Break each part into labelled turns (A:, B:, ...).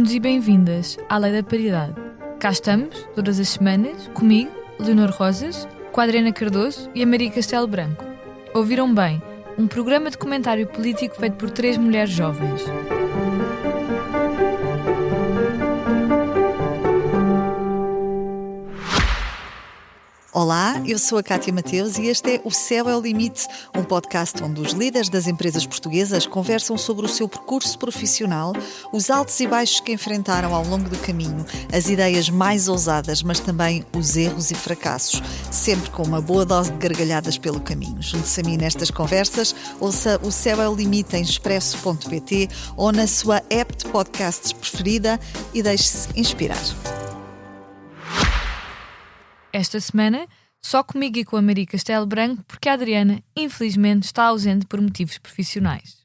A: Bem-vindos e bem-vindas à Lei da Paridade. Cá estamos, todas as semanas, comigo, Leonor Rosas, com a Adriana Cardoso e a Maria Castelo Branco. Ouviram bem, um programa de comentário político feito por 3 mulheres jovens.
B: Olá, eu sou a Cátia Mateus e este é O Céu é o Limite, um podcast onde os líderes das empresas portuguesas conversam sobre o seu percurso profissional, os altos e baixos que enfrentaram ao longo do caminho, as ideias mais ousadas, mas também os erros e fracassos, sempre com uma boa dose de gargalhadas pelo caminho. Junte-se a mim nestas conversas, ouça O Céu é o Limite em expresso.pt ou na sua app de podcasts preferida e deixe-se inspirar.
A: Esta semana, só comigo e com a Maria Castelo Branco, porque a Adriana, infelizmente, está ausente por motivos profissionais.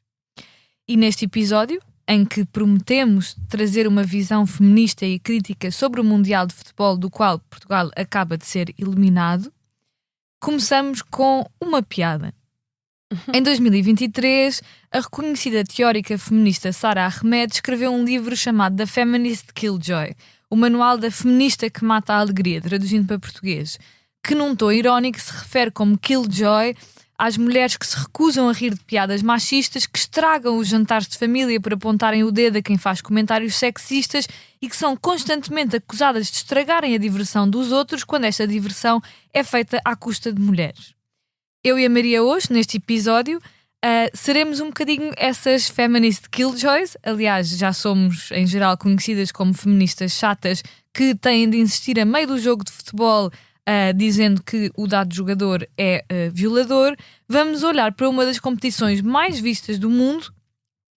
A: E neste episódio, em que prometemos trazer uma visão feminista e crítica sobre o Mundial de Futebol do qual Portugal acaba de ser eliminado, começamos com uma piada. Em 2023, a reconhecida teórica feminista Sara Ahmed escreveu um livro chamado The Feminist Killjoy, o manual da feminista que mata a alegria, traduzindo para português, que num tom irónico se refere como killjoy às mulheres que se recusam a rir de piadas machistas, que estragam os jantares de família por apontarem o dedo a quem faz comentários sexistas e que são constantemente acusadas de estragarem a diversão dos outros quando esta diversão é feita à custa de mulheres. Eu e a Maria hoje, neste episódio, seremos um bocadinho essas feminist killjoys. Aliás, já somos em geral conhecidas como feministas chatas que têm de insistir a meio do jogo de futebol dizendo que o dado jogador é violador. Vamos olhar para uma das competições mais vistas do mundo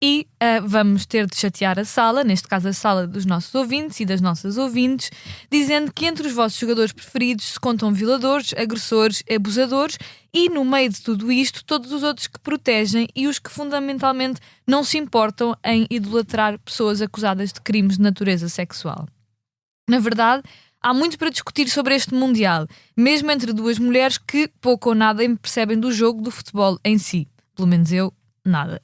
A: e vamos ter de chatear a sala, neste caso a sala dos nossos ouvintes e das nossas ouvintes, dizendo que entre os vossos jogadores preferidos se contam violadores, agressores, abusadores e, no meio de tudo isto, todos os outros que protegem e os que fundamentalmente não se importam em idolatrar pessoas acusadas de crimes de natureza sexual. Na verdade, há muito para discutir sobre este Mundial, mesmo entre duas mulheres que pouco ou nada percebem do jogo do futebol em si. Pelo menos eu, nada.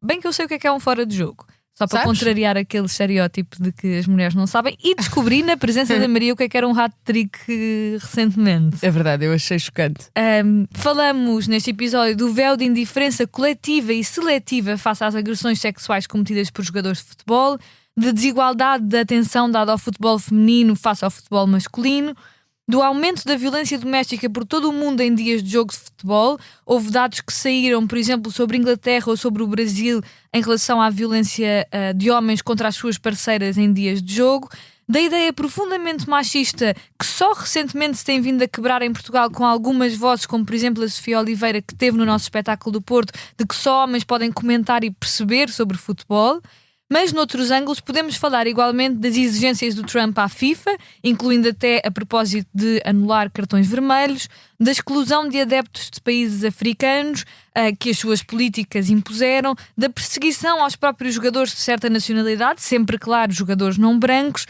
A: Bem que eu sei o que é um fora de jogo. Só para contrariar aquele estereótipo de que as mulheres não sabem. E descobri na presença da Maria o que era um hat-trick recentemente.
C: É verdade, eu achei chocante.
A: Falamos neste episódio do véu de indiferença coletiva e seletiva face às agressões sexuais cometidas por jogadores de futebol, de desigualdade da atenção dada ao futebol feminino face ao futebol masculino, do aumento da violência doméstica por todo o mundo em dias de jogo de futebol. Houve dados que saíram, por exemplo, sobre a Inglaterra ou sobre o Brasil em relação à violência de homens contra as suas parceiras em dias de jogo. Da ideia profundamente machista que só recentemente se tem vindo a quebrar em Portugal com algumas vozes, como por exemplo a Sofia Oliveira, que teve no nosso espetáculo do Porto, de que só homens podem comentar e perceber sobre futebol. Mas, noutros ângulos, podemos falar igualmente das exigências do Trump à FIFA, incluindo até a propósito de anular cartões vermelhos, da exclusão de adeptos de países africanos que as suas políticas impuseram, da perseguição aos próprios jogadores de certa nacionalidade, sempre, claro, jogadores não brancos,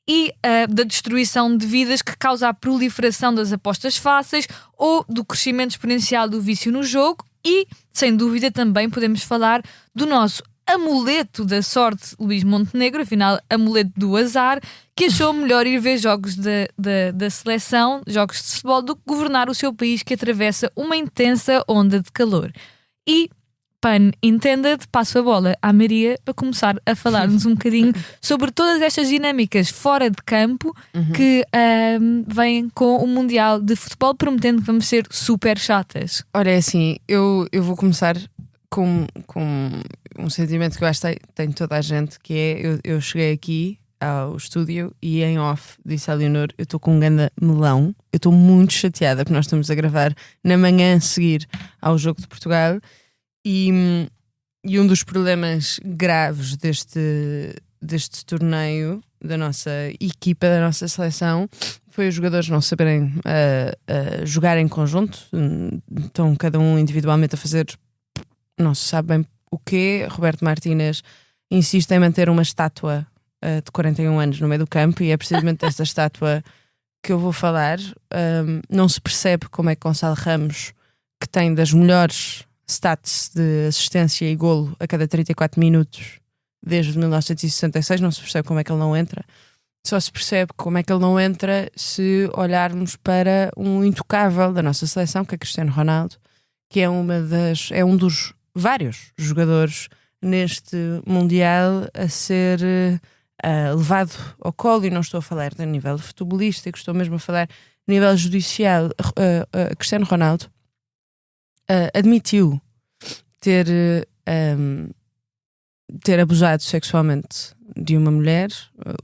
A: e da destruição de vidas que causa a proliferação das apostas fáceis ou do crescimento exponencial do vício no jogo e, sem dúvida, também podemos falar do nosso amuleto da sorte, Luís Montenegro, afinal, amuleto do azar, que achou melhor ir ver jogos da seleção, jogos de futebol, do que governar o seu país que atravessa uma intensa onda de calor. E, pun intended, passo a bola à Maria para começar a falar-nos um bocadinho sobre todas estas dinâmicas fora de campo que vêm com o Mundial de Futebol, prometendo que vamos ser super chatas.
C: Ora, é assim, eu vou começar com um sentimento que eu acho que tem toda a gente, que é, eu cheguei aqui ao estúdio e em off disse à Leonor, eu estou com um grande melão, eu estou muito chateada porque nós estamos a gravar na manhã a seguir ao jogo de Portugal e um dos problemas graves deste torneio da nossa equipa, da nossa seleção, foi os jogadores não saberem jogar em conjunto, estão cada um individualmente a fazer não se sabe bem o quê. Roberto Martínez insiste em manter uma estátua de 41 anos no meio do campo e é precisamente desta estátua que eu vou falar. Não se percebe como é que Gonçalo Ramos, que tem das melhores stats de assistência e golo a cada 34 minutos desde 1966, não se percebe como é que ele não entra. Só se percebe como é que ele não entra se olharmos para um intocável da nossa seleção, que é Cristiano Ronaldo, que é um dos vários jogadores neste Mundial a ser levado ao colo, e não estou a falar de nível futebolístico, estou mesmo a falar de nível judicial. Cristiano Ronaldo admitiu ter abusado sexualmente de uma mulher.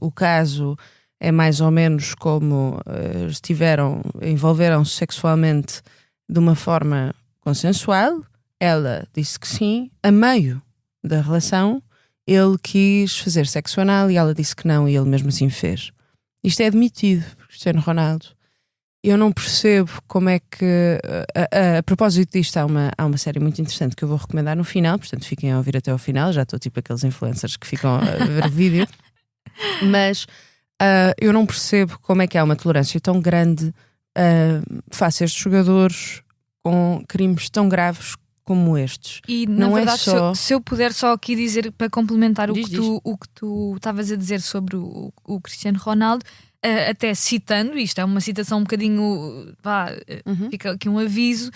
C: O caso é mais ou menos como envolveram-se sexualmente de uma forma consensual. Ela disse que sim. A meio da relação, ele quis fazer sexo anal e ela disse que não, e ele mesmo assim fez. Isto é admitido por Cristiano Ronaldo. Eu não percebo como é que... A propósito disto, há uma série muito interessante que eu vou recomendar no final, portanto fiquem a ouvir até ao final. Já estou tipo aqueles influencers que ficam a ver o vídeo. Mas eu não percebo como é que há uma tolerância tão grande face a estes jogadores com crimes tão graves como estes.
A: E na
C: não
A: verdade,
C: é só...
A: se eu puder só aqui dizer, para complementar
C: Diz.
A: o que tu estavas a dizer sobre o Cristiano Ronaldo, até citando, isto é uma citação um bocadinho, fica aqui um aviso,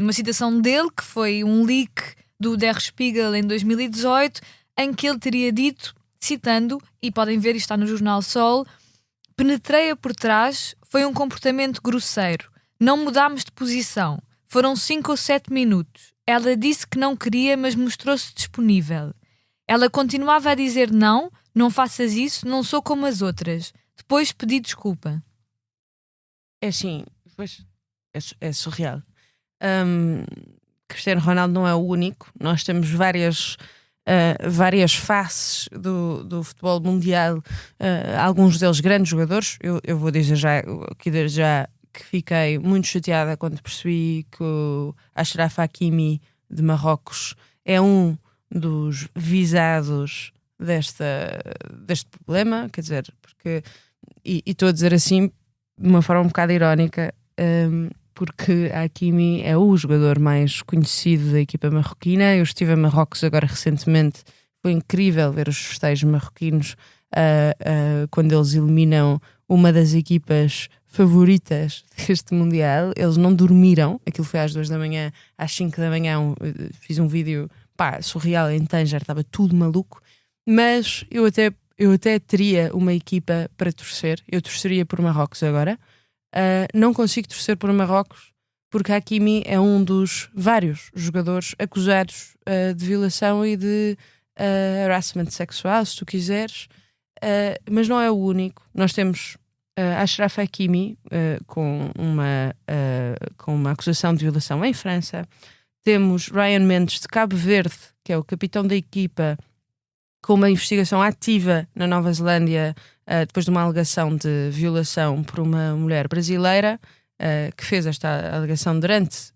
A: uma citação dele que foi um leak do Der Spiegel em 2018, em que ele teria dito, citando, e podem ver, isto está no jornal Sol: penetrei-a por trás, foi um comportamento grosseiro, não mudámos de posição, foram 5 ou 7 minutos, ela disse que não queria, mas mostrou-se disponível, ela continuava a dizer não, não faças isso, não sou como as outras. Depois pedi desculpa.
C: É assim, pois, é surreal. Cristiano Ronaldo não é o único. Nós temos várias faces do futebol mundial, alguns deles grandes jogadores. Eu vou dizer já que fiquei muito chateada quando percebi que o Achraf Hakimi de Marrocos é um dos visados deste problema, quer dizer, porque, e estou a dizer assim de uma forma um bocado irónica, porque a Hakimi é o jogador mais conhecido da equipa marroquina. Eu estive a Marrocos agora recentemente, foi incrível ver os festejos marroquinos quando eles eliminam uma das equipas favoritas deste Mundial. Eles não dormiram, aquilo foi às 2 da manhã, às 5 da manhã fiz um vídeo surreal em Tanger, estava tudo maluco. Mas eu até teria uma equipa para torcer. Eu torceria por Marrocos agora. Não consigo torcer por Marrocos porque Hakimi é um dos vários jogadores acusados de violação e de harassment sexual, se tu quiseres. Mas não é o único. Nós temos Achraf Hakimi com uma acusação de violação em França. Temos Ryan Mendes de Cabo Verde, que é o capitão da equipa, com uma investigação ativa na Nova Zelândia depois de uma alegação de violação por uma mulher brasileira que fez esta alegação durante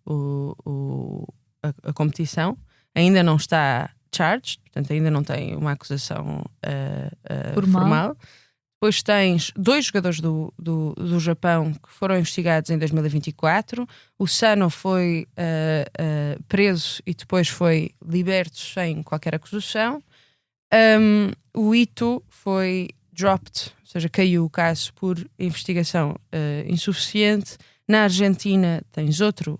C: a competição. Ainda não está charged, portanto ainda não tem uma acusação formal. Depois tens 2 jogadores do Japão que foram investigados em 2024. O Sano foi preso e depois foi liberto sem qualquer acusação. O Ito foi dropped, ou seja, caiu o caso por investigação insuficiente. Na Argentina tens outro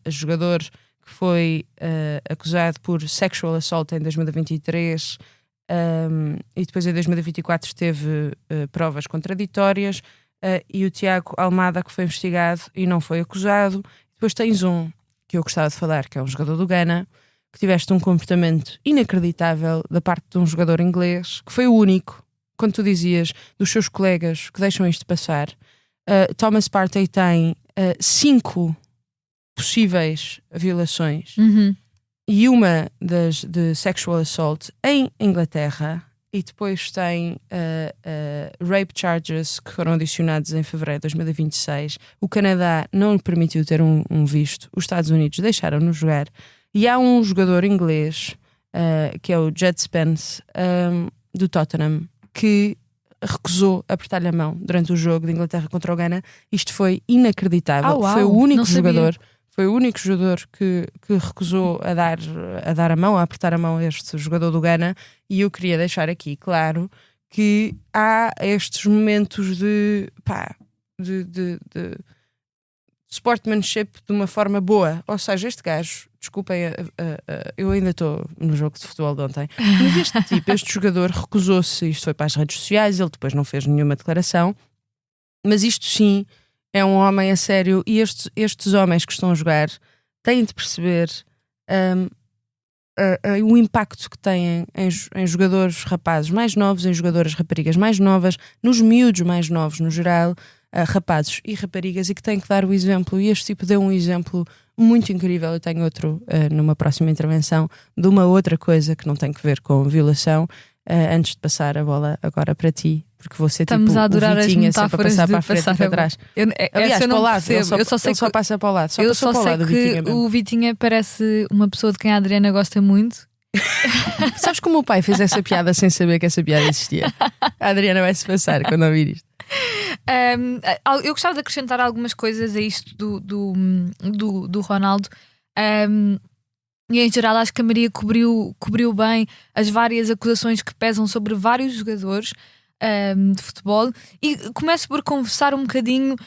C: jogador que foi acusado por sexual assault em 2023 e depois em 2024 teve provas contraditórias, e o Tiago Almada, que foi investigado e não foi acusado. Depois tens um que eu gostava de falar, que é um jogador do Ghana, que tiveste um comportamento inacreditável da parte de um jogador inglês, que foi o único, quando tu dizias, dos seus colegas que deixam isto passar. Thomas Partey tem 5 possíveis violações e uma de sexual assault em Inglaterra, e depois tem rape charges que foram adicionados em fevereiro de 2026. O Canadá não lhe permitiu ter um visto, os Estados Unidos deixaram-no jogar. E há um jogador inglês, que é o Jed Spence, do Tottenham, que recusou apertar-lhe a mão durante o jogo de Inglaterra contra o Ghana. Isto foi inacreditável. Foi o único jogador. foi o único jogador que recusou a dar a mão, a apertar a mão a este jogador do Ghana, e eu queria deixar aqui claro que há estes momentos de sportsmanship de uma forma boa. Ou seja, este gajo, desculpem, eu ainda estou no jogo de futebol de ontem, mas este jogador recusou-se, isto foi para as redes sociais, ele depois não fez nenhuma declaração, mas isto sim é um homem a sério, e estes homens que estão a jogar têm de perceber o impacto que têm em jogadores rapazes mais novos, em jogadoras raparigas mais novas, nos miúdos mais novos no geral, rapazes e raparigas, e que têm que dar o exemplo. E este tipo deu um exemplo muito incrível. Eu tenho outro numa próxima intervenção de uma outra coisa que não tem que ver com violação, antes de passar a bola agora para ti, porque você
A: Estamos a adorar
C: o Vitinha,
A: as
C: sempre a passar para a frente e para trás. Aliás,
A: eu
C: para o
A: não
C: lado,
A: percebo.
C: ele só passa para o lado.
A: Eu só sei que o Vitinha parece uma pessoa de quem a Adriana gosta muito.
C: Sabes como o pai fez essa piada sem saber que essa piada existia? A Adriana vai-se passar quando ouvir isto.
A: Eu gostava de acrescentar algumas coisas a isto do Ronaldo. E em geral acho que a Maria cobriu bem as várias acusações que pesam sobre vários jogadores de futebol, e começo por conversar um bocadinho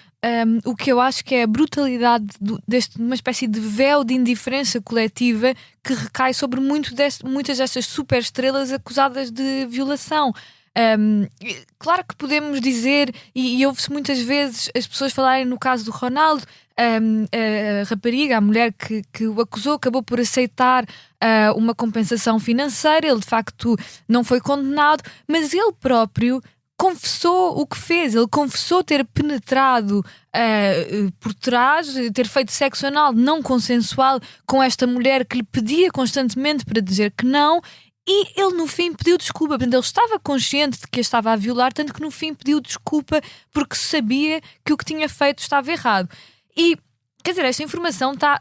A: o que eu acho que é a brutalidade de uma espécie de véu de indiferença coletiva que recai sobre muitas destas super estrelas acusadas de violação. Claro que podemos dizer, e ouve-se muitas vezes as pessoas falarem no caso do Ronaldo, a rapariga, a mulher que o acusou, acabou por aceitar uma compensação financeira. Ele de facto não foi condenado, mas ele próprio confessou o que fez. Ele confessou ter penetrado por trás, ter feito sexo anal não consensual com esta mulher que lhe pedia constantemente para dizer que não. E ele no fim pediu desculpa. Portanto, ele estava consciente de que a estava a violar, tanto que no fim pediu desculpa porque sabia que o que tinha feito estava errado. E, quer dizer, esta informação está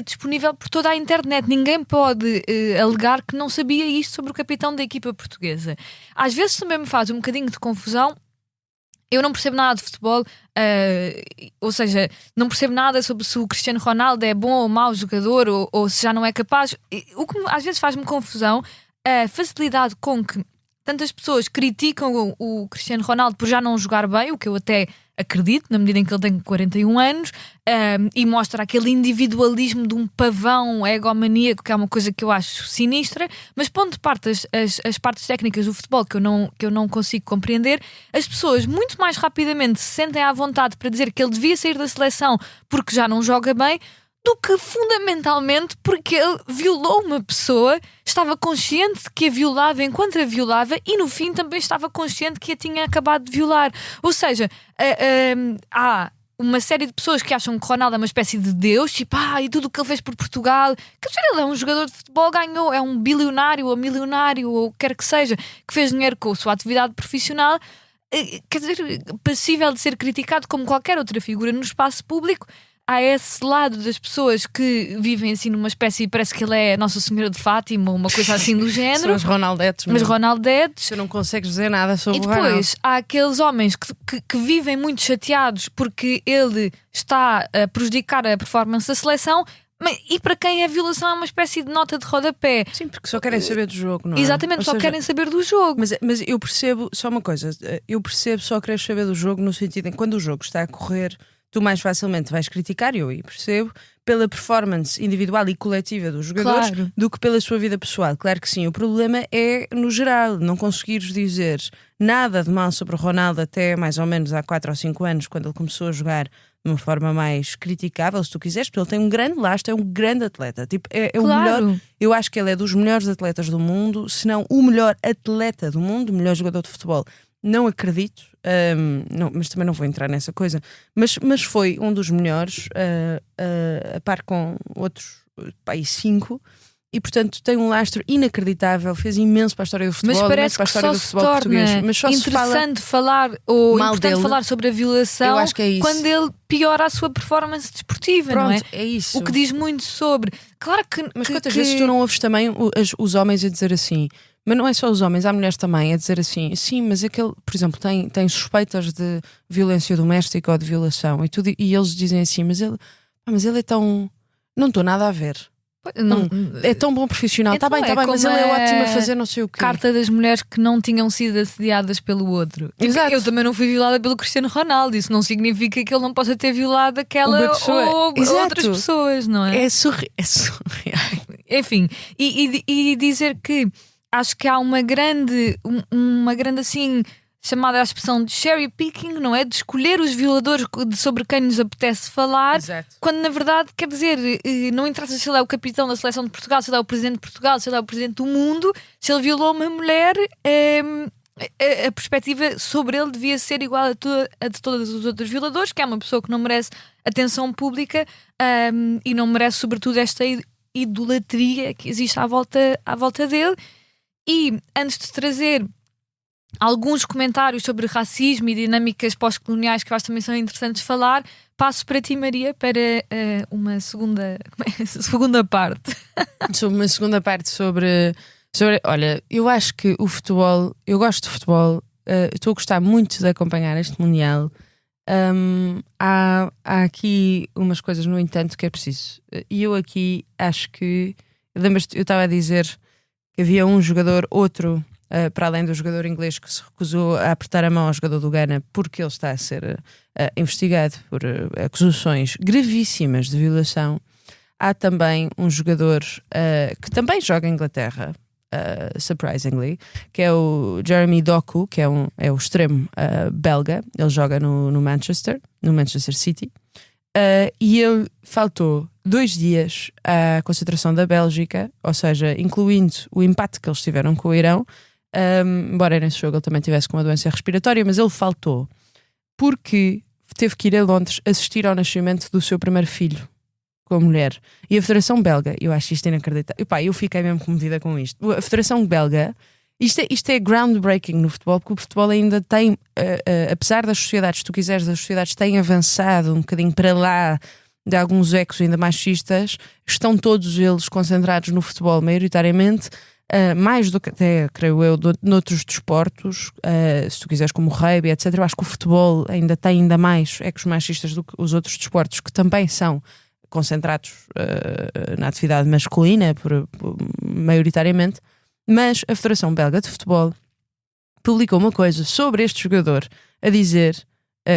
A: disponível por toda a internet. Ninguém pode alegar que não sabia isto sobre o capitão da equipa portuguesa. Às vezes também me faz um bocadinho de confusão. Eu não percebo nada de futebol, ou seja, não percebo nada sobre se o Cristiano Ronaldo é bom ou mau jogador, ou se já não é capaz. O que às vezes faz-me confusão a facilidade com que tantas pessoas criticam o Cristiano Ronaldo por já não jogar bem, o que eu até acredito, na medida em que ele tem 41 anos, e mostra aquele individualismo de um pavão egomaníaco, que é uma coisa que eu acho sinistra. Mas pondo de parte as partes técnicas do futebol que eu não consigo compreender, as pessoas muito mais rapidamente se sentem à vontade para dizer que ele devia sair da seleção porque já não joga bem, do que fundamentalmente porque ele violou uma pessoa, estava consciente de que a violava enquanto a violava, e no fim também estava consciente que a tinha acabado de violar. Ou seja, há uma série de pessoas que acham que Ronaldo é uma espécie de Deus, tipo, e tudo o que ele fez por Portugal. Quer dizer, ele é um jogador de futebol, ganhou, é um bilionário ou milionário, ou o que quer que seja, que fez dinheiro com a sua atividade profissional. Quer dizer, passível de ser criticado como qualquer outra figura no espaço público. Há esse lado das pessoas que vivem assim numa espécie, parece que ele é Nossa Senhora de Fátima, uma coisa assim do género.
C: São os Ronaldetes.
A: Mas Ronaldetes.
C: Tu não consegues dizer nada sobre o Ronaldo.
A: E depois há aqueles homens que vivem muito chateados porque ele está a prejudicar a performance da seleção. E para quem a violação é uma espécie de nota de rodapé.
C: Sim, porque só querem saber do jogo, não é?
A: Exatamente, só querem saber do jogo.
C: Mas eu percebo, só uma coisa, eu percebo só querer saber do jogo no sentido em que quando o jogo está a correr, tu mais facilmente vais criticar, eu percebo, pela performance individual e coletiva dos jogadores, claro, do que pela sua vida pessoal. Claro que sim, o problema é no geral, não conseguires dizer nada de mal sobre o Ronaldo até mais ou menos há 4 ou 5 anos, quando ele começou a jogar de uma forma mais criticável, se tu quiseres, porque ele tem um grande lastro, é um grande atleta. Tipo,
A: claro,
C: o melhor, eu acho que ele é dos melhores atletas do mundo, se não o melhor atleta do mundo, o melhor jogador de futebol. Não acredito, não, mas também não vou entrar nessa coisa, mas foi um dos melhores, a par com outros 5, e portanto tem um lastro inacreditável, fez imenso para a história do futebol,
A: mas parece
C: para a história
A: que
C: do futebol português. Mas só
A: interessante falar ou importante falar sobre a violação,
C: eu acho que é isso,
A: quando ele piora a sua performance desportiva.
C: Pronto,
A: não é?
C: É isso.
A: O que diz muito sobre. Claro que.
C: Mas quantas vezes tu não ouves também os homens a dizer assim? Mas não é só os homens, há mulheres também a dizer assim, sim, mas aquele, por exemplo, tem suspeitas de violência doméstica ou de violação, e eles dizem assim, mas ele é tão Não estou nada a ver.
A: Não,
C: É tão bom profissional. Está
A: Então
C: bem, mas
A: como
C: ele é
A: a
C: ótimo a fazer não sei o quê.
A: Carta das mulheres que não tinham sido assediadas pelo outro. Tipo,
C: Exato.
A: eu também não fui violada pelo Cristiano Ronaldo. Isso não significa que ele não possa ter violado aquela
C: Uma pessoa.
A: ou
C: Exato.
A: outras pessoas, não é?
C: É surreal.
A: Enfim, e dizer que acho que há uma grande assim, chamada a expressão de cherry picking, não é? De escolher os violadores sobre quem nos apetece falar.
C: Exato.
A: Quando na verdade, quer dizer, não interessa se ele é o capitão da seleção de Portugal, se ele é o presidente de Portugal, se ele é o presidente do mundo, se ele violou uma mulher, a perspectiva sobre ele devia ser igual a de todos os outros violadores, que é uma pessoa que não merece atenção pública e não merece sobretudo esta idolatria que existe à volta dele. E antes de trazer alguns comentários sobre racismo e dinâmicas pós-coloniais que eu acho também são interessantes falar, passo para ti, Maria, para uma segunda parte.
C: Sobre uma segunda parte sobre. Olha, eu acho que o futebol, eu gosto de futebol, estou a gostar muito de acompanhar este Mundial. Há aqui umas coisas, no entanto, que é preciso. E eu aqui acho que. Lembras-te, eu estava a dizer que havia um jogador, outro. Para além do jogador inglês que se recusou a apertar a mão ao jogador do Ghana porque ele está a ser investigado por acusações gravíssimas de violação, há também um jogador que também joga em Inglaterra, surprisingly, que é o Jeremy Doku, que é o extremo belga. Ele joga no Manchester City, e ele faltou 2 dias à concentração da Bélgica, ou seja, incluindo o empate que eles tiveram com o Irão. Embora nesse jogo ele também tivesse com uma doença respiratória, mas ele faltou porque teve que ir a Londres assistir ao nascimento do seu primeiro filho com a mulher. E a Federação Belga, eu acho isto inacreditável. Eu fiquei mesmo comovida com isto. A Federação Belga, isto é groundbreaking no futebol, porque o futebol ainda tem, apesar das sociedades, se tu quiseres, as sociedades têm avançado um bocadinho para lá de alguns ecos ainda machistas, estão todos eles concentrados no futebol maioritariamente. Mais do que até, creio eu, noutros desportos, se tu quiseres, como o rugby, etc. Eu acho que o futebol ainda tem ainda mais ecos machistas do que os outros desportos, que também são concentrados na atividade masculina, maioritariamente. Mas a Federação Belga de Futebol publicou uma coisa sobre este jogador, a dizer,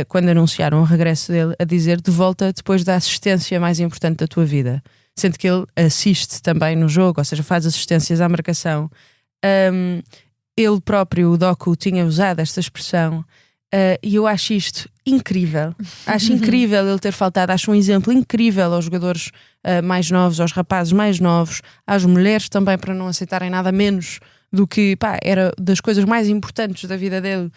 C: quando anunciaram o regresso dele, a dizer: de volta depois da assistência mais importante da tua vida. Sendo que ele assiste também no jogo, ou seja, faz assistências à marcação. Ele próprio, o Doku, tinha usado esta expressão, e eu acho isto incrível. Acho incrível ele ter faltado. Acho um exemplo incrível aos jogadores mais novos, aos rapazes mais novos, às mulheres também, para não aceitarem nada menos do que, era das coisas mais importantes da vida dele.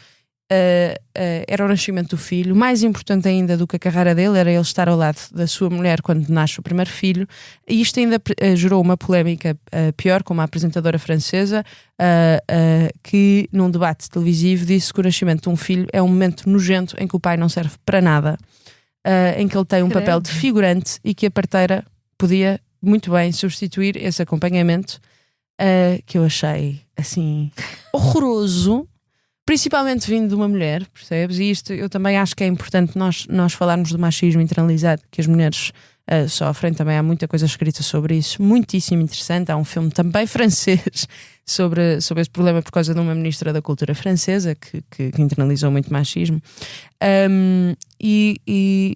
C: Era o nascimento do filho. Mais importante ainda do que a carreira dele era ele estar ao lado da sua mulher quando nasce o primeiro filho. E isto ainda gerou uma polémica pior, com uma apresentadora francesa que num debate televisivo disse que o nascimento de um filho é um momento nojento em que o pai não serve para nada, em que ele tem um papel de figurante e que a parteira podia muito bem substituir esse acompanhamento, que eu achei assim horroroso. Principalmente vindo de uma mulher, percebes? E isto eu também acho que é importante nós falarmos do machismo internalizado que as mulheres sofrem. Também há muita coisa escrita sobre isso, muitíssimo interessante. Há um filme também francês sobre esse problema por causa de uma ministra da cultura francesa que internalizou muito machismo.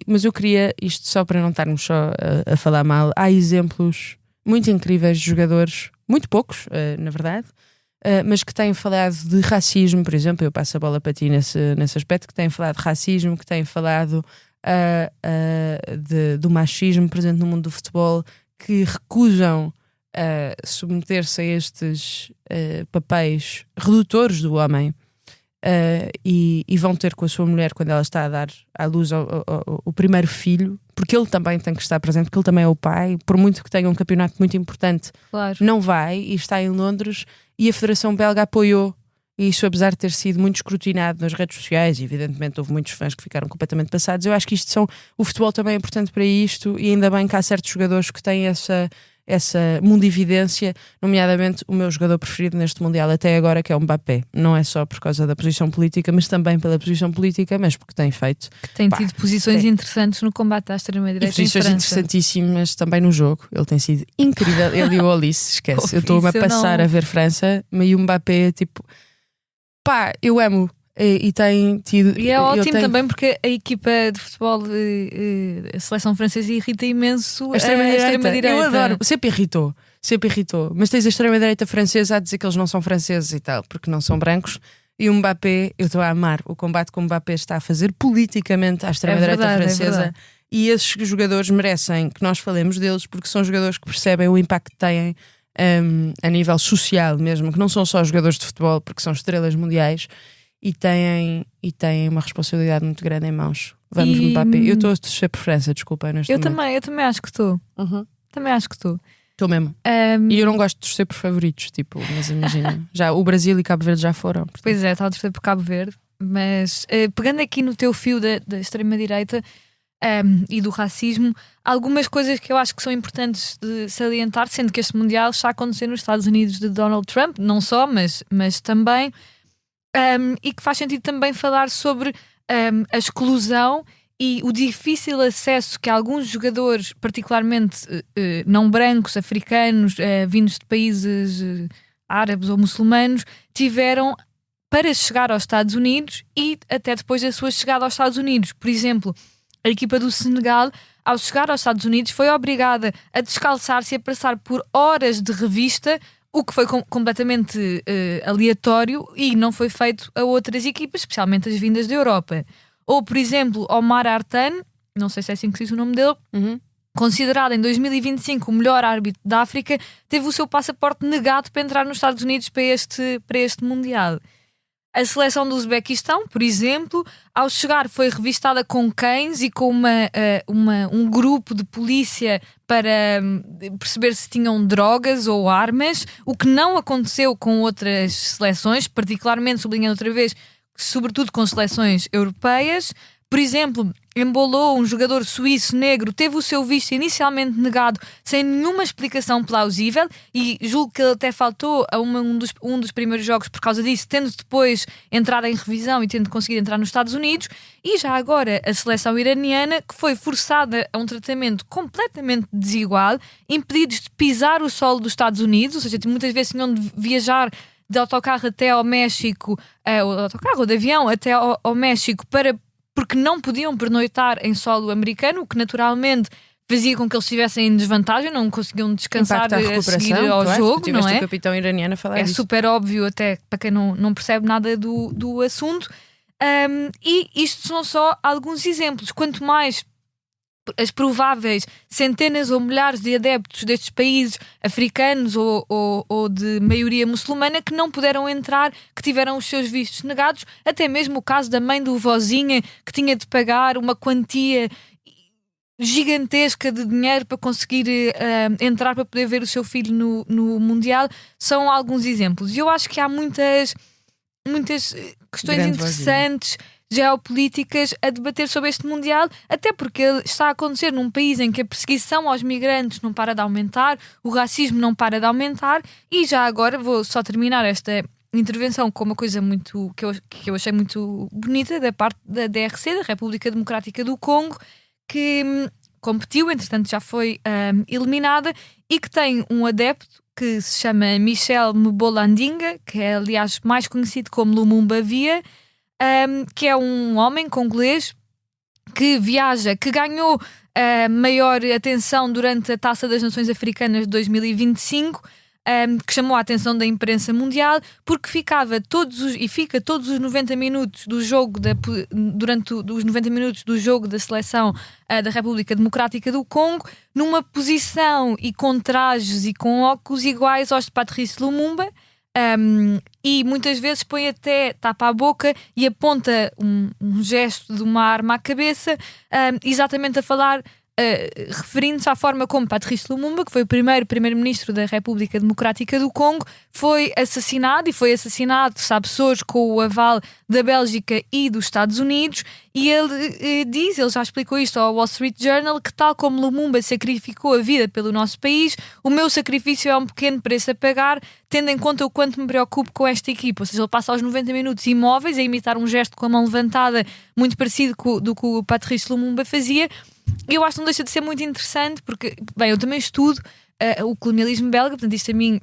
C: Mas eu queria, isto só para não estarmos só a falar mal, há exemplos muito incríveis de jogadores, muito poucos, na verdade, mas que têm falado de racismo, por exemplo. Eu passo a bola para ti nesse aspecto, que têm falado de racismo, que têm falado do machismo presente no mundo do futebol, que recusam submeter-se a estes papéis redutores do homem, e vão ter com a sua mulher quando ela está a dar à luz ao primeiro filho, porque ele também tem que estar presente, porque ele também é o pai. Por muito que tenha um campeonato muito importante, claro, não vai, e está em Londres. E a Federação Belga apoiou isso, apesar de ter sido muito escrutinado nas redes sociais. E evidentemente houve muitos fãs que ficaram completamente passados. Eu acho que o futebol também é importante para isto, e ainda bem que há certos jogadores que têm essa mundividência, nomeadamente o meu jogador preferido neste Mundial até agora, que é o Mbappé. Não é só por causa da posição política, mas também pela posição política, mas porque tem feito...
A: Que tem tido posições interessantes no combate à extrema-direita em
C: posições
A: França.
C: interessantíssimas também no jogo. Ele tem sido incrível. Ele e o Olisse, esquece. Eu estou-me a passar a ver França, e o Mbappé, tipo... eu amo. E tem tido...
A: E é ótimo também porque a equipa de futebol, a seleção francesa, irrita imenso
C: a extrema-direita. Eu adoro, sempre irritou. Mas tens a extrema-direita francesa a dizer que eles não são franceses e tal, porque não são brancos. E o Mbappé, eu estou a amar o combate que o Mbappé está a fazer politicamente à extrema-direita francesa. E esses jogadores merecem que nós falemos deles, porque são jogadores que percebem o impacto que têm a nível social mesmo, que não são só jogadores de futebol, porque são estrelas mundiais. E têm uma responsabilidade muito grande em mãos. Vamos, Mbappé. Eu estou a torcer por França, desculpa. Eu
A: também acho que estou. Também acho que estou.
C: Estou mesmo. E eu não gosto de torcer por favoritos, tipo, mas imagina. Já, o Brasil e Cabo Verde já foram. Portanto.
A: Pois é, estava a torcer por Cabo Verde. Mas pegando aqui no teu fio da extrema-direita e do racismo, algumas coisas que eu acho que são importantes de salientar, sendo que este Mundial está a acontecer nos Estados Unidos de Donald Trump, não só, mas também. E que faz sentido também falar sobre a exclusão e o difícil acesso que alguns jogadores, particularmente não brancos, africanos, vindos de países árabes ou muçulmanos, tiveram para chegar aos Estados Unidos e até depois da sua chegada aos Estados Unidos. Por exemplo, a equipa do Senegal, ao chegar aos Estados Unidos, foi obrigada a descalçar-se e a passar por horas de revista, o que foi completamente aleatório e não foi feito a outras equipas, especialmente as vindas da Europa. Ou, por exemplo, Omar Artan, não sei se é assim que se diz o nome dele, considerado em 2025 o melhor árbitro da África, teve o seu passaporte negado para entrar nos Estados Unidos para este Mundial. A seleção do Uzbequistão, por exemplo, ao chegar foi revistada com cães e com um grupo de polícia para perceber se tinham drogas ou armas, o que não aconteceu com outras seleções, particularmente, sublinhando outra vez, sobretudo com seleções europeias. Por exemplo, Embolou, um jogador suíço negro, teve o seu visto inicialmente negado sem nenhuma explicação plausível e julgo que ele até faltou a um dos primeiros jogos por causa disso, tendo depois entrado em revisão e tendo conseguido entrar nos Estados Unidos. E já agora a seleção iraniana, que foi forçada a um tratamento completamente desigual, impedidos de pisar o solo dos Estados Unidos, ou seja, muitas vezes tinham de viajar de autocarro até ao México, ou de avião até ao México porque não podiam pernoitar em solo americano, o que naturalmente fazia com que eles estivessem em desvantagem, não conseguiam descansar a seguir ao jogo, não é?
C: O capitão iraniano a falar
A: é
C: disso.
A: Super óbvio até para quem não percebe nada do assunto. E isto são só alguns exemplos. Quanto mais as prováveis centenas ou milhares de adeptos destes países africanos ou de maioria muçulmana que não puderam entrar, que tiveram os seus vistos negados, até mesmo o caso da mãe do vozinha que tinha de pagar uma quantia gigantesca de dinheiro para conseguir entrar para poder ver o seu filho no Mundial, são alguns exemplos. E eu acho que há muitas questões interessantes geopolíticas a debater sobre este Mundial, até porque ele está a acontecer num país em que a perseguição aos migrantes não para de aumentar, o racismo não para de aumentar. E já agora vou só terminar esta intervenção com uma coisa muito que eu achei muito bonita da parte da DRC, da República Democrática do Congo, que competiu, entretanto já foi eliminada, e que tem um adepto que se chama Michel Mbolandinga, que é aliás mais conhecido como Lumumba Via, que é um homem congolês que viaja, que ganhou maior atenção durante a Taça das Nações Africanas de 2025, que chamou a atenção da imprensa mundial, porque fica todos os 90 minutos do jogo durante os 90 minutos do jogo da seleção da República Democrática do Congo numa posição e com trajes e com óculos iguais aos de Patrice Lumumba. E muitas vezes põe até, tapa a boca e aponta um gesto de uma arma à cabeça, exatamente a falar referindo-se à forma como Patrice Lumumba, que foi o primeiro primeiro-ministro da República Democrática do Congo, foi assassinado, e foi assassinado, sabe-se hoje, com o aval da Bélgica e dos Estados Unidos. E ele já explicou isto ao Wall Street Journal, que tal como Lumumba sacrificou a vida pelo nosso país, o meu sacrifício é um pequeno preço a pagar, tendo em conta o quanto me preocupo com esta equipa. Ou seja, ele passa aos 90 minutos imóveis a imitar um gesto com a mão levantada muito parecido do que o Patrice Lumumba fazia. E eu acho que não deixa de ser muito interessante, porque, bem, eu também estudo o colonialismo belga, portanto isto a mim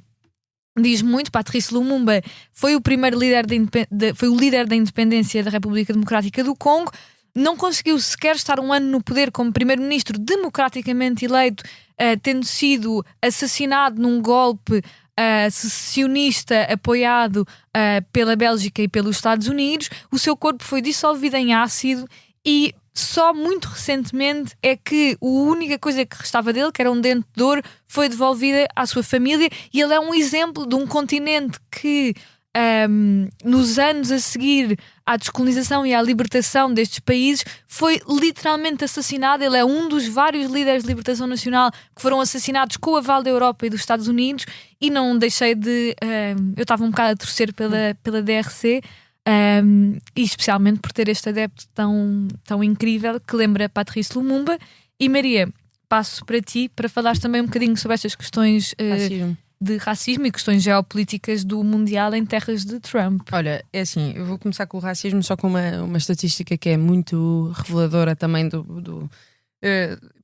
A: diz muito. Patrice Lumumba foi o primeiro líder foi o líder da independência da República Democrática do Congo. Não conseguiu sequer estar um ano no poder como primeiro-ministro democraticamente eleito, tendo sido assassinado num golpe secessionista apoiado pela Bélgica e pelos Estados Unidos. O seu corpo foi dissolvido em ácido e só muito recentemente é que a única coisa que restava dele, que era um dente de ouro, foi devolvida à sua família. E ele é um exemplo de um continente que nos anos a seguir à descolonização e à libertação destes países foi literalmente assassinado. Ele é um dos vários líderes de libertação nacional que foram assassinados com o aval da Europa e dos Estados Unidos. E não deixei de... eu estava um bocado a torcer pela DRC, e especialmente por ter este adepto tão incrível que lembra Patrice Lumumba. E Maria, passo para ti para falares também um bocadinho sobre estas questões de racismo e questões geopolíticas do Mundial em terras de Trump.
C: Olha, é assim, eu vou começar com o racismo só com uma estatística que é muito reveladora também por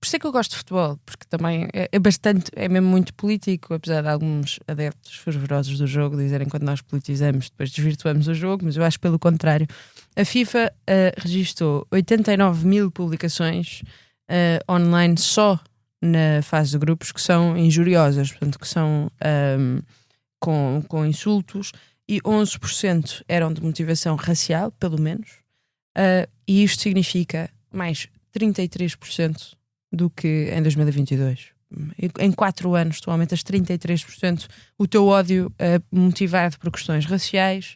C: isso é que eu gosto de futebol, porque também é mesmo muito político, apesar de alguns adeptos fervorosos do jogo dizerem que quando nós politizamos depois desvirtuamos o jogo, mas eu acho pelo contrário. A FIFA registou 89 mil publicações online só na fase de grupos que são injuriosas, portanto que são com insultos, e 11% eram de motivação racial, pelo menos, e isto significa mais 33% do que em 2022. Em 4 anos tu aumentas 33% o teu ódio motivado por questões raciais.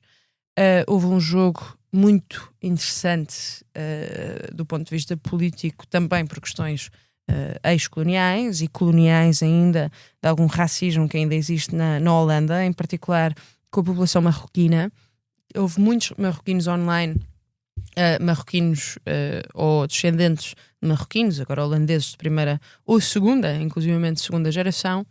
C: Houve um jogo muito interessante do ponto de vista político, também por questões ex-coloniais e coloniais ainda, de algum racismo que ainda existe na Holanda, em particular com a população marroquina. Houve muitos marroquinos online, marroquinos ou descendentes de marroquinos, agora holandeses de primeira ou segunda, inclusivamente segunda geração,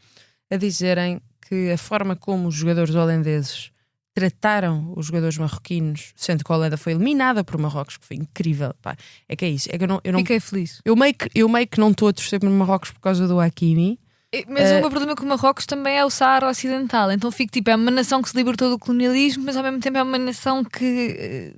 C: a dizerem que a forma como os jogadores holandeses trataram os jogadores marroquinos, sendo que a Holanda foi eliminada por Marrocos, que foi incrível. Pá, é que é isso. É que eu não
A: Fiquei feliz.
C: Eu meio que não estou a torcer por Marrocos por causa do Hakimi.
A: Mas o meu problema com o Marrocos também é o Saara Ocidental. Então fico tipo, é uma nação que se libertou do colonialismo, mas ao mesmo tempo é uma nação que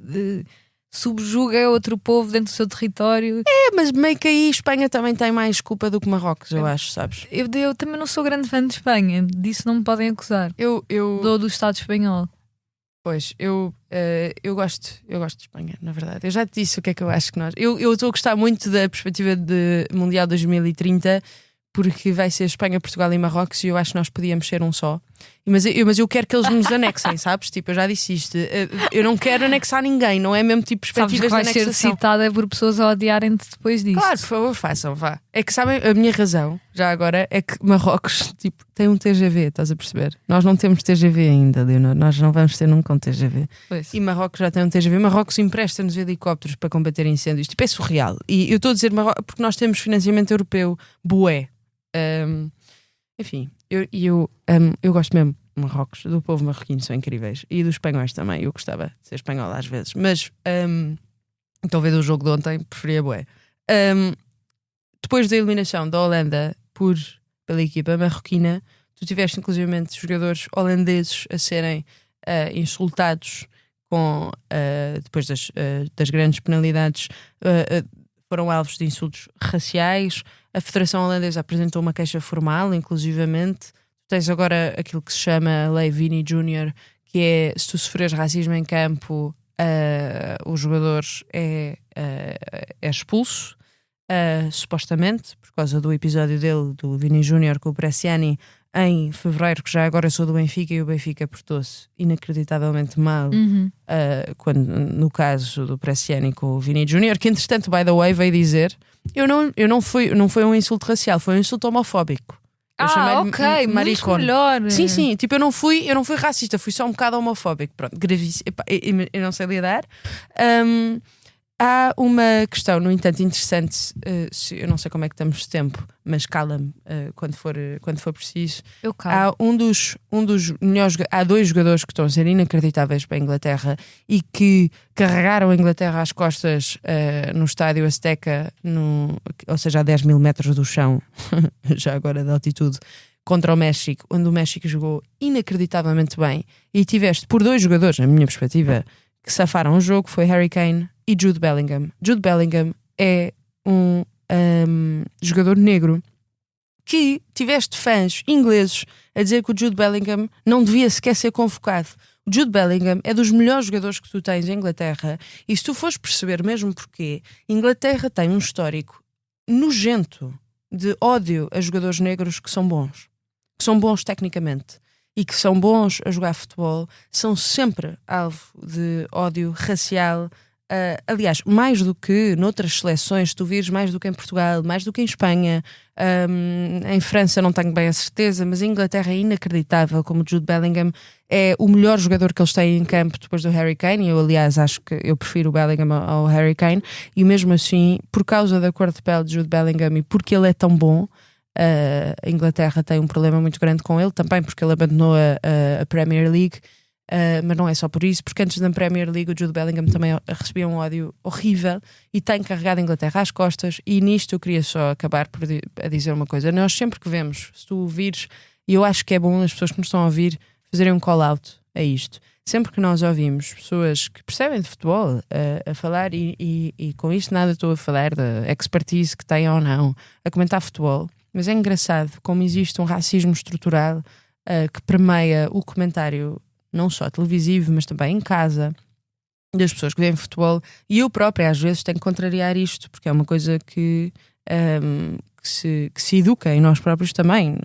A: subjuga outro povo dentro do seu território.
C: Mas meio que aí Espanha também tem mais culpa do que Marrocos, eu acho, sabes?
A: Eu também não sou grande fã de Espanha, disso não me podem acusar. Do Estado espanhol.
C: Pois, eu gosto de Espanha, na verdade. Eu já te disse o que é que eu acho que nós... Eu estou a gostar muito da perspectiva de Mundial 2030, porque vai ser Espanha, Portugal e Marrocos, e eu acho que nós podíamos ser um só. Mas eu quero que eles nos anexem, sabes? Tipo, eu já disse isto. Eu não quero anexar ninguém, não é mesmo tipo perspectivas de anexação.
A: Vais ser citada por pessoas a odiarem-te depois disso.
C: Claro, por favor, façam, vá. É que sabem, a minha razão, já agora, é que Marrocos, tipo, tem um TGV, estás a perceber? Nós não temos TGV ainda, Leonor. Nós não vamos ter nunca um TGV.
A: Pois.
C: E Marrocos já tem um TGV. Marrocos empresta-nos helicópteros para combater incêndios. Tipo, é surreal. E eu estou a dizer Marrocos porque nós temos financiamento europeu, bué. Enfim, eu gosto mesmo de Marrocos, do povo marroquino, são incríveis, e dos espanhóis também. Eu gostava de ser espanhola às vezes, mas talvez o jogo de ontem preferia bué. Depois da eliminação da Holanda pela equipa marroquina, tu tiveste inclusivamente jogadores holandeses a serem insultados depois das grandes penalidades, foram alvos de insultos raciais. A Federação Holandesa apresentou uma queixa formal, inclusivamente. Tens agora aquilo que se chama a Lei Vini Júnior, que é, se tu sofreres racismo em campo, o jogador é expulso, supostamente, por causa do episódio dele, do Vini Júnior com o Bresciani, em fevereiro, que já agora sou do Benfica, e o Benfica portou-se inacreditavelmente mal, quando, no caso do Bresciani com o Vini Júnior, que entretanto, by the way, veio dizer, não foi um insulto racial, foi um insulto homofóbico.
A: Ok, muito melhor.
C: Sim, tipo, eu não fui racista, fui só um bocado homofóbico. Pronto, gravíssimo. Epá, eu não sei lidar. Há uma questão, no entanto, interessante. Eu não sei como é que estamos de tempo, mas cala-me quando for preciso.
A: Eu calo.
C: Há um dos melhores. Há 2 jogadores que estão a ser inacreditáveis para a Inglaterra e que carregaram a Inglaterra às costas no estádio Azteca, ou seja, a 10 mil metros do chão, já agora de altitude, contra o México, onde o México jogou inacreditavelmente bem. E tiveste por 2 jogadores, na minha perspectiva, que safaram o jogo, foi Harry Kane e Jude Bellingham. Jude Bellingham é um jogador negro que tiveste fãs ingleses a dizer que o Jude Bellingham não devia sequer ser convocado. O Jude Bellingham é dos melhores jogadores que tu tens em Inglaterra, e se tu fores perceber mesmo porquê, Inglaterra tem um histórico nojento de ódio a jogadores negros que são bons tecnicamente e que são bons a jogar futebol, são sempre alvo de ódio racial. Aliás, mais do que noutras seleções, tu vires mais do que em Portugal, mais do que em Espanha, em França não tenho bem a certeza, mas em Inglaterra é inacreditável como o Jude Bellingham é o melhor jogador que eles têm em campo depois do Harry Kane. Eu, aliás, acho que eu prefiro o Bellingham ao Harry Kane, e mesmo assim, por causa da cor de pele de Jude Bellingham e porque ele é tão bom, a Inglaterra tem um problema muito grande com ele, também porque ele abandonou a Premier League. Mas não é só por isso, porque antes da Premier League o Jude Bellingham também recebia um ódio horrível e tem carregado a Inglaterra às costas. E nisto eu queria só acabar a dizer uma coisa: nós sempre que vemos, se tu ouvires, e eu acho que é bom as pessoas que nos estão a ouvir fazerem um call out a isto, sempre que nós ouvimos pessoas que percebem de futebol a falar, e com isto nada estou a falar da expertise que têm ou não a comentar futebol, mas é engraçado como existe um racismo estrutural que permeia o comentário não só televisivo, mas também em casa, das pessoas que veem futebol. E eu própria às vezes tenho que contrariar isto, porque é uma coisa que se educa em nós próprios também.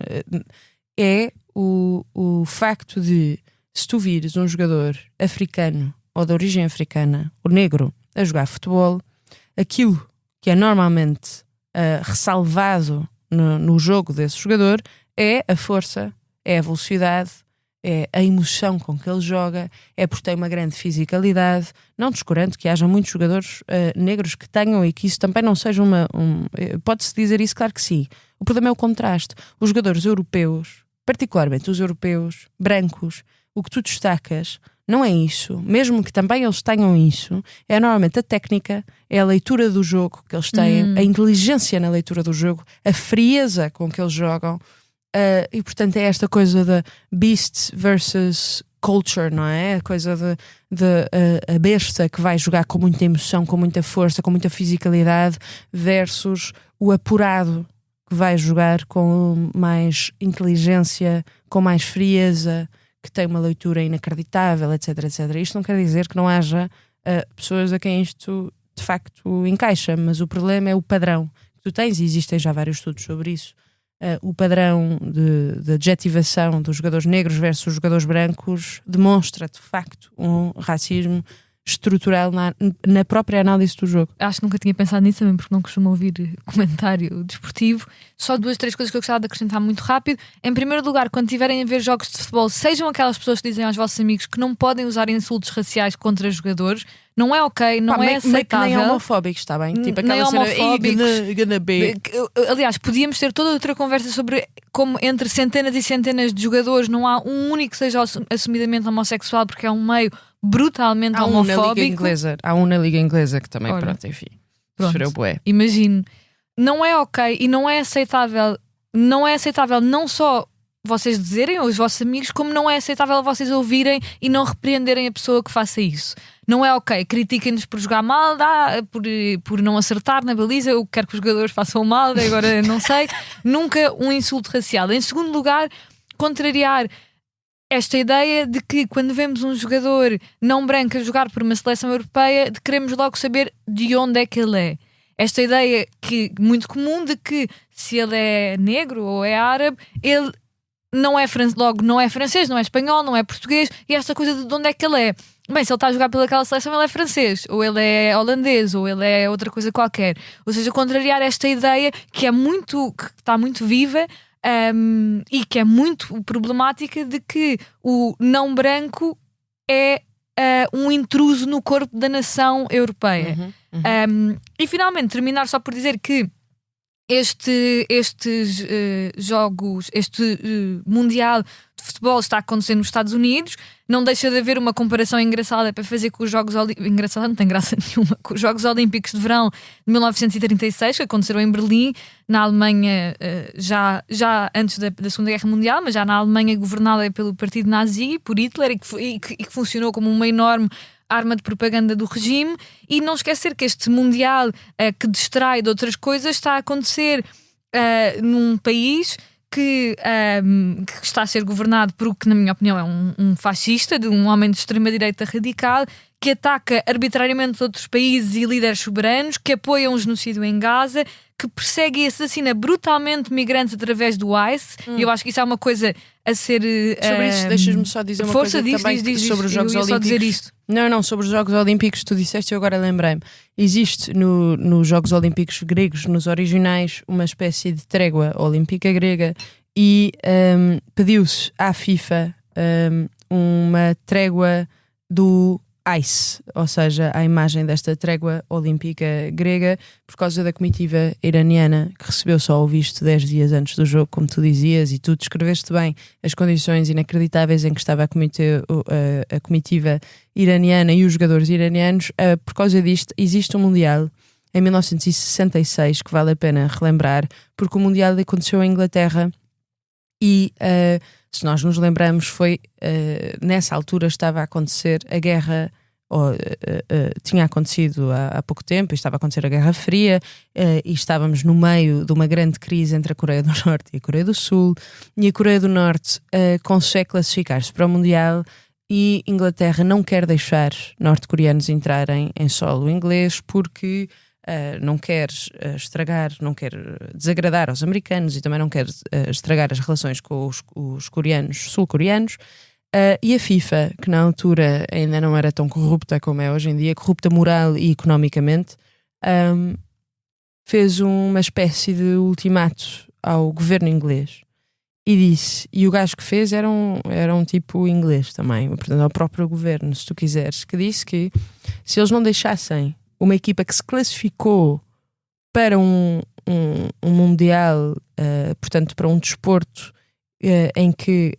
C: É o facto de, se tu vires um jogador africano ou de origem africana, ou negro, a jogar futebol, aquilo que é normalmente ressalvado no jogo desse jogador é a força, é a velocidade, é a emoção com que ele joga, é porque tem uma grande fisicalidade, não descurando que haja muitos jogadores negros que tenham, e que isso também não seja pode-se dizer isso, claro que sim. O problema é o contraste. Os jogadores europeus, particularmente os europeus brancos, o que tu destacas não é isso, mesmo que também eles tenham isso, é normalmente a técnica, é a leitura do jogo que eles têm, a inteligência na leitura do jogo, a frieza com que eles jogam. E portanto é esta coisa da beast versus culture, não é? A coisa de a besta que vai jogar com muita emoção, com muita força, com muita fisicalidade, versus o apurado que vai jogar com mais inteligência, com mais frieza, que tem uma leitura inacreditável, etc, etc. Isto não quer dizer que não haja pessoas a quem isto de facto encaixa, mas o problema é o padrão que tu tens, e existem já vários estudos sobre isso. O padrão de adjetivação dos jogadores negros versus os jogadores brancos demonstra de facto um racismo estrutural na própria análise do jogo.
A: Acho que nunca tinha pensado nisso também, porque não costumo ouvir comentário desportivo. Só 2, 3 coisas que eu gostava de acrescentar muito rápido. Em primeiro lugar, quando tiverem a ver jogos de futebol, sejam aquelas pessoas que dizem aos vossos amigos que não podem usar insultos raciais contra jogadores. Não é ok, não é aceitável.
C: Nem homofóbicos, está bem? Tipo aquela cena, gonna be.
A: Aliás, podíamos ter toda outra conversa sobre como entre centenas e centenas de jogadores não há um único que seja assumidamente homossexual, porque é um meio brutalmente homofóbico.
C: Há um na Liga Inglesa que também, pronto, enfim, sofreu bué.
A: Imagino. Não é ok e não é aceitável. Não é aceitável não só vocês dizerem aos vossos amigos, como não é aceitável vocês ouvirem e não repreenderem a pessoa que faça isso. Não é ok, critiquem-nos por jogar mal, por não acertar na baliza. Eu quero que os jogadores façam mal, agora não sei. Nunca um insulto racial. Em segundo lugar, contrariar esta ideia de que quando vemos um jogador não branco a jogar por uma seleção europeia, queremos logo saber de onde é que ele é. Esta ideia muito comum de que se ele é negro ou é árabe, ele não é logo não é francês, não é espanhol, não é português, e esta coisa de onde é que ele é. Bem, se ele está a jogar pelaquela seleção, ele é francês, ou ele é holandês, ou ele é outra coisa qualquer. Ou seja, contrariar esta ideia que está muito viva, e que é muito problemática, de que o não branco é um intruso no corpo da nação europeia. E finalmente terminar só por dizer que este Mundial de Futebol está acontecendo nos Estados Unidos. Não deixa de haver uma comparação engraçada para fazer com os Jogos Olímpicos. Engraçada, não tem graça nenhuma. Com os Jogos Olímpicos de Verão de 1936, que aconteceram em Berlim, na Alemanha, já antes da Segunda Guerra Mundial, mas já na Alemanha governada pelo partido nazi, por Hitler, e que funcionou como uma enorme arma de propaganda do regime. E não esquecer que este Mundial, que distrai de outras coisas, está a acontecer num país que está a ser governado por o que, na minha opinião, é um fascista, de um homem de extrema-direita radical, que ataca arbitrariamente outros países e líderes soberanos, que apoia um genocídio em Gaza, que persegue e assassina brutalmente migrantes através do ICE. E eu acho que isso é uma coisa a ser...
C: Sobre isso, deixas-me só dizer uma coisa também sobre os Jogos Olímpicos. Só dizer isto. Não, sobre os Jogos Olímpicos, tu disseste e eu agora lembrei-me. Existe nos Jogos Olímpicos gregos, nos originais, uma espécie de trégua olímpica grega, e pediu-se à FIFA uma trégua do ICE, ou seja, a imagem desta trégua olímpica grega, por causa da comitiva iraniana, que recebeu só o visto 10 dias antes do jogo, como tu dizias, e tu descreveste bem as condições inacreditáveis em que estava a comitiva iraniana e os jogadores iranianos. Por causa disto, existe um Mundial em 1966 que vale a pena relembrar, porque o Mundial aconteceu em Inglaterra e... se nós nos lembramos, foi nessa altura estava a acontecer a guerra, tinha acontecido há pouco tempo, estava a acontecer a Guerra Fria, e estávamos no meio de uma grande crise entre a Coreia do Norte e a Coreia do Sul, e a Coreia do Norte consegue classificar-se para o Mundial, e Inglaterra não quer deixar norte-coreanos entrarem em solo inglês, porque não quer estragar, não quer desagradar aos americanos, e também não quer estragar as relações com os coreanos, sul-coreanos. E a FIFA, que na altura ainda não era tão corrupta como é hoje em dia, corrupta moral e economicamente, fez uma espécie de ultimato ao governo inglês e disse, e o gajo que fez era um tipo inglês também, portanto ao próprio governo, se tu quiseres, que disse que se eles não deixassem uma equipa que se classificou para um Mundial, portanto para um desporto em que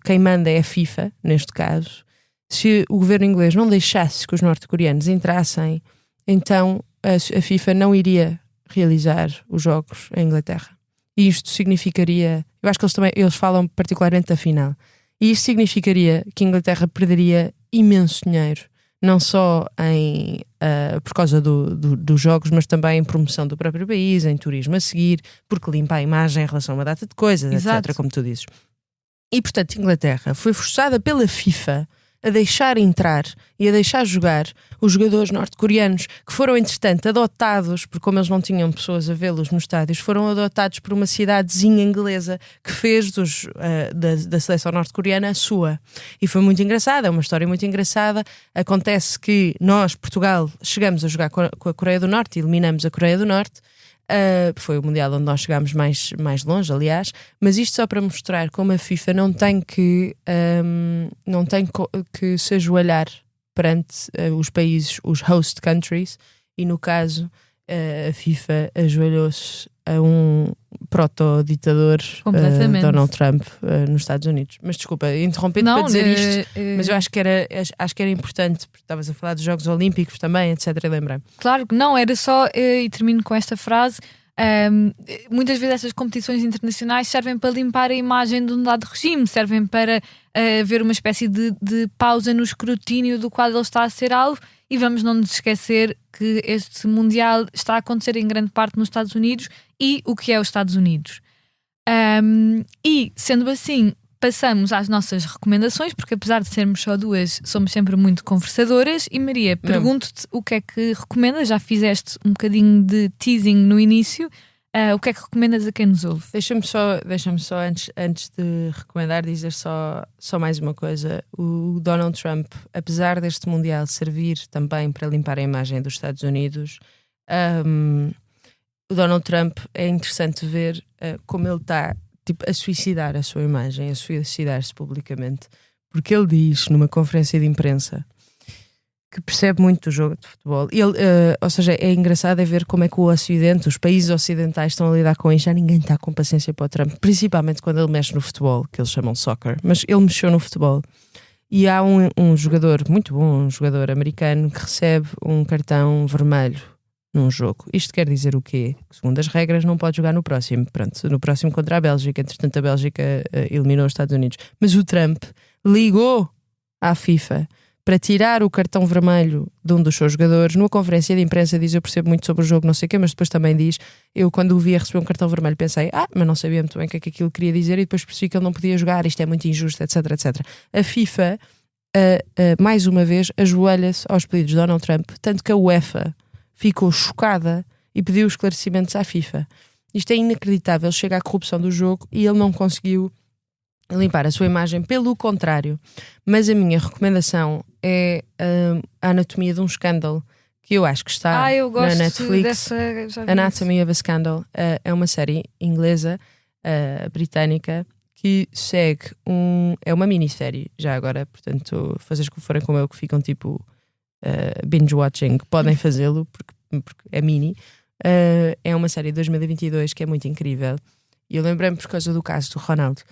C: quem manda é a FIFA, neste caso, se o governo inglês não deixasse que os norte-coreanos entrassem, então a FIFA não iria realizar os jogos em Inglaterra. E isto significaria, eu acho que eles falam particularmente da final, e isto significaria que a Inglaterra perderia imenso dinheiro, não só por causa dos jogos, mas também em promoção do próprio país, em turismo a seguir, porque limpa a imagem em relação a uma data de coisas,
A: Exato.
C: etc., como tu dizes. E, portanto, a Inglaterra foi forçada pela FIFA a deixar entrar e a deixar jogar os jogadores norte-coreanos, que foram, entretanto, adotados, porque como eles não tinham pessoas a vê-los nos estádios, foram adotados por uma cidadezinha inglesa que fez da seleção norte-coreana a sua. E foi muito engraçada, é uma história muito engraçada. Acontece que nós, Portugal, chegamos a jogar com a Coreia do Norte e eliminamos a Coreia do Norte. Foi o Mundial onde nós chegámos mais longe, aliás, mas isto só para mostrar como a FIFA não tem que se ajoelhar perante os países, os host countries, e no caso a FIFA ajoelhou-se a um proto-ditador, Donald Trump, nos Estados Unidos. Mas desculpa, interrompi-te para dizer isto, mas eu acho que era importante, porque estavas a falar dos Jogos Olímpicos também, etc. E lembrei-me.
A: Claro que não, era só, e termino com esta frase, muitas vezes estas competições internacionais servem para limpar a imagem de um dado regime, servem para haver uma espécie de pausa no escrutínio do qual ele está a ser alvo, e vamos não nos esquecer que este Mundial está a acontecer em grande parte nos Estados Unidos, e o que é os Estados Unidos. E, sendo assim, passamos às nossas recomendações, porque apesar de sermos só duas, somos sempre muito conversadoras. E Maria, pergunto-te o que é que recomendas. Já fizeste um bocadinho de teasing no início, O que é que recomendas a quem nos ouve?
C: Deixa-me só antes de recomendar, dizer só mais uma coisa. O Donald Trump, apesar deste Mundial servir também para limpar a imagem dos Estados Unidos, o Donald Trump é interessante ver como ele está a suicidar a sua imagem, a suicidar-se publicamente, porque ele diz numa conferência de imprensa que percebe muito do jogo de futebol. Ou seja, é engraçado ver como é que o Ocidente, os países ocidentais estão a lidar com isso. Já ninguém está com paciência para o Trump, principalmente quando ele mexe no futebol, que eles chamam soccer, mas ele mexeu no futebol. E há um jogador muito bom, um jogador americano, que recebe um cartão vermelho num jogo. Isto quer dizer o quê? Segundo as regras, não pode jogar no próximo. Pronto, no próximo contra a Bélgica. Entretanto, a Bélgica eliminou os Estados Unidos. Mas o Trump ligou à FIFA para tirar o cartão vermelho de um dos seus jogadores. Numa conferência de imprensa diz: eu percebo muito sobre o jogo, não sei o quê, mas depois também diz: eu quando o vi a receber um cartão vermelho pensei, mas não sabia muito bem o que é que aquilo queria dizer, e depois percebi que ele não podia jogar, isto é muito injusto, etc, etc. A FIFA, mais uma vez, ajoelha-se aos pedidos de Donald Trump, tanto que a UEFA ficou chocada e pediu esclarecimentos à FIFA. Isto é inacreditável, chega à corrupção do jogo e ele não conseguiu limpar a sua imagem, pelo contrário. Mas a minha recomendação é a Anatomia de um Escândalo, que eu acho que está
A: eu gosto
C: na Netflix.
A: Dessa, já vi
C: Anatomy of a Scandal é uma série inglesa, britânica, que segue é uma minissérie, já agora, portanto, vocês que forem como eu, que ficam tipo binge-watching, podem fazê-lo, porque é mini. É uma série de 2022 que é muito incrível. E eu lembrei-me por causa do caso do Ronaldo,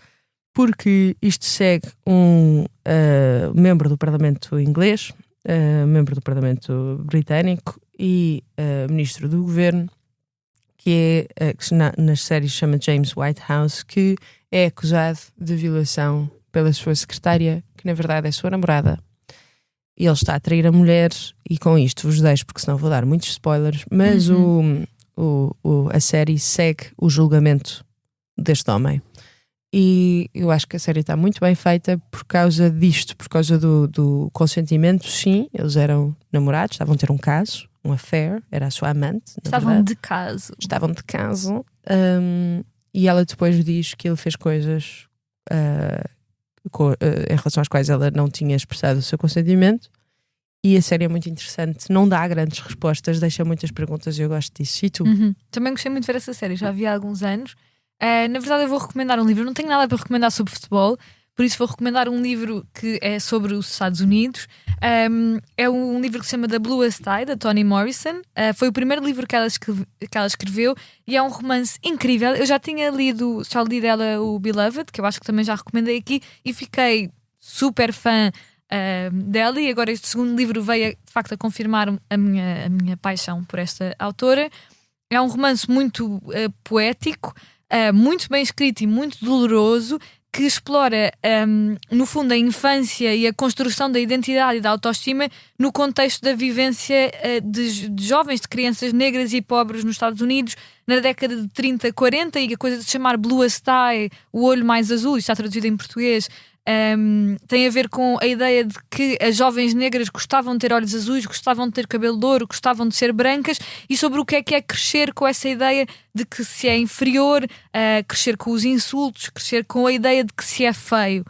C: porque isto segue um membro do Parlamento inglês, membro do Parlamento britânico e ministro do governo, que nas séries se chama James Whitehouse, que é acusado de violação pela sua secretária, que na verdade é sua namorada. E ele está a trair a mulher, e com isto vos deixo, porque senão vou dar muitos spoilers, mas a série segue o julgamento deste homem. E eu acho que a série está muito bem feita por causa disto, por causa do consentimento. Sim, eles eram namorados, estavam a ter um caso, um affair, era a sua amante.
A: Estavam de caso.
C: Estavam de caso. E ela depois diz que ele fez coisas em relação às quais ela não tinha expressado o seu consentimento. E a série é muito interessante, não dá grandes respostas, deixa muitas perguntas e eu gosto disso. E tu?
A: Também gostei muito de ver essa série, já vi há alguns anos. Na verdade eu vou recomendar um livro, eu não tenho nada para recomendar sobre futebol, por isso vou recomendar um livro que é sobre os Estados Unidos. É um livro que se chama The Bluest Eye, da Toni Morrison. Foi o primeiro livro que ela escreveu e é um romance incrível. Eu já li dela o Beloved, que eu acho que também já recomendei aqui, e fiquei super fã dela, e agora este segundo livro veio de facto a confirmar a minha paixão por esta autora. É um romance muito poético, muito bem escrito e muito doloroso, que explora, no fundo, a infância e a construção da identidade e da autoestima no contexto da vivência de jovens, de crianças negras e pobres nos Estados Unidos na década de 30, 40, e a coisa de se chamar Bluest Eye, o olho mais azul, isto está traduzido em português, tem a ver com a ideia de que as jovens negras gostavam de ter olhos azuis, gostavam de ter cabelo louro, gostavam de ser brancas, e sobre o que é crescer com essa ideia de que se é inferior, crescer com os insultos, crescer com a ideia de que se é feio.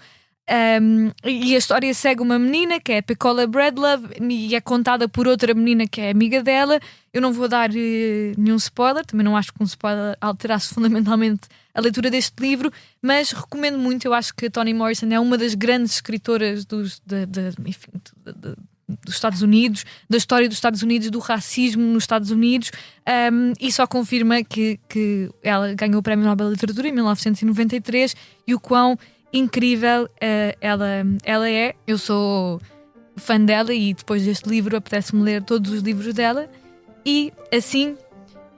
A: E a história segue uma menina que é a Pecola Breedlove e é contada por outra menina que é amiga dela. Eu não vou dar nenhum spoiler, também não acho que um spoiler alterasse fundamentalmente a leitura deste livro, mas recomendo muito. Eu acho que a Toni Morrison é uma das grandes escritoras dos Estados Unidos, da história dos Estados Unidos, do racismo nos Estados Unidos, e só confirma que ela ganhou o Prémio Nobel de Literatura em 1993 e o quão incrível ela é. Eu sou fã dela e depois deste livro apetece-me ler todos os livros dela. E assim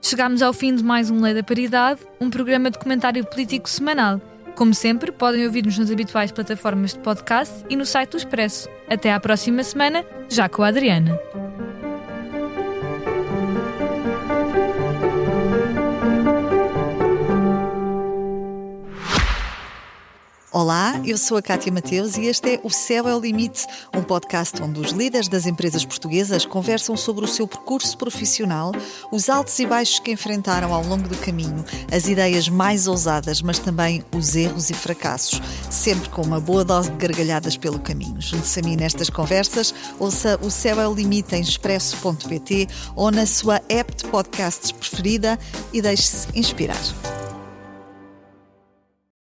A: chegámos ao fim de mais um Lei da Paridade, um programa de comentário político semanal. Como sempre, podem ouvir-nos nas habituais plataformas de podcast e no site do Expresso. Até à próxima semana, já com a Adriana.
B: Olá, eu sou a Cátia Mateus e este é O Céu é o Limite, um podcast onde os líderes das empresas portuguesas conversam sobre o seu percurso profissional, os altos e baixos que enfrentaram ao longo do caminho, as ideias mais ousadas, mas também os erros e fracassos, sempre com uma boa dose de gargalhadas pelo caminho. Junte-se a mim nestas conversas, ouça O Céu é o Limite em expresso.pt ou na sua app de podcasts preferida e deixe-se inspirar.